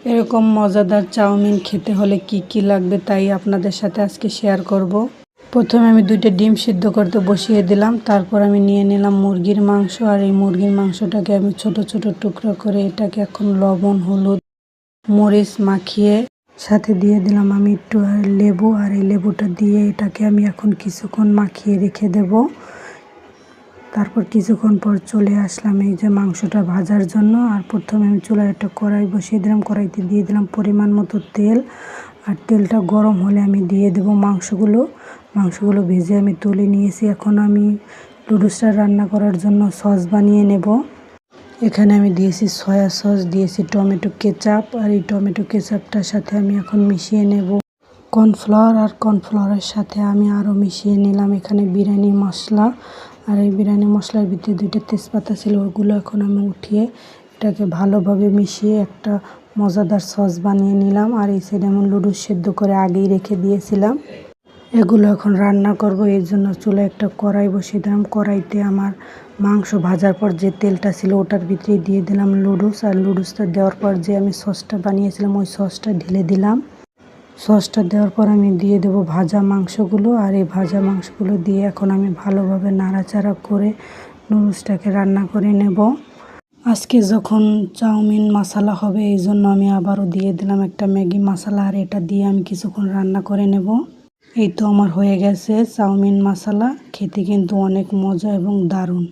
এরকম মজাদার চাউমিন খেতে হলে কি কি লাগবে তাই আপনাদের সাথে আজকে শেয়ার করব। প্রথমে আমি 2টা ডিম সিদ্ধ করতে বসিয়ে দিলাম। তারপর আমি নিয়ে নিলাম মুরগির মাংস, আর এই মুরগির মাংসটাকে আমি ছোট ছোট টুকরো করে এটাকে এখন লবণ, হলুদ, মরিচ মাখিয়ে সাথে দিয়ে দিলাম আমি একটু লেবু, আর এই লেবুটা দিয়ে এটাকে আমি এখন কিছুক্ষণ মাখিয়ে রেখে দেব। তারপর কিছুক্ষণ পর চলে আসলাম এই যে মাংসটা ভাজার জন্য। আর প্রথমে আমি চুলায় একটা কড়াই বসিয়ে দিলাম। কড়াইতে দিয়ে দিলাম পরিমাণ মতো তেল, আর তেলটা গরম হলে আমি দিয়ে দেব মাংসগুলো ভেজে আমি তুলে নিয়েছি। এখন আমি নুডলসটা রান্না করার জন্য সস বানিয়ে নেব। এখানে আমি দিয়েছি সয়া সস, দিয়েছি টমেটো কেচাপ, আর এই টমেটো কেচাপটার সাথে আমি এখন মিশিয়ে নেব কর্নফ্লাওয়ার, আর কর্নফ্লাওয়ারের সাথে আমি আরও মিশিয়ে নিলাম এখানে বিরিয়ানি মশলা। আর এই বিরিয়ানি মশলার ভিতরে 2টা তেজপাতা ছিল, ওগুলো এখন আমি উঠিয়ে এটাকে ভালোভাবে মিশিয়ে একটা মজাদার সস বানিয়ে নিলাম। আর এই সাইডে আমি নুডলস সেদ্ধ করে আগেই রেখে দিয়েছিলাম। এগুলো এখন রান্না করব, এর জন্য চুলায় একটা কড়াই বসিয়ে দিলাম। কড়াইতে আমার মাংস ভাজার পর যে তেলটা ছিল ওটার ভিতরে দিয়ে দিলাম নুডলস, আর নুডলসটা দেওয়ার পর যে আমি সসটা বানিয়েছিলাম ওই সসটা ঢেলে দিলাম। সসটা দেওয়ার পর আমি দিয়ে দেব ভাজা মাংসগুলো, আর এই ভাজা মাংসগুলো দিয়ে এখন আমি ভালোভাবে নাড়াচাড়া করে নুডলসটাকে রান্না করে নেব। আজকে যখন চাউমিন মশলা হবে এই জন্য আমি আবারও দিয়ে দিলাম একটা ম্যাগি মশলা, আর এটা দিয়ে আমি কিছুক্ষণ রান্না করে নেব। এই তো আমার হয়ে গেছে চাউমিন মশলা, খেতে কিন্তু অনেক মজা এবং দারুণ।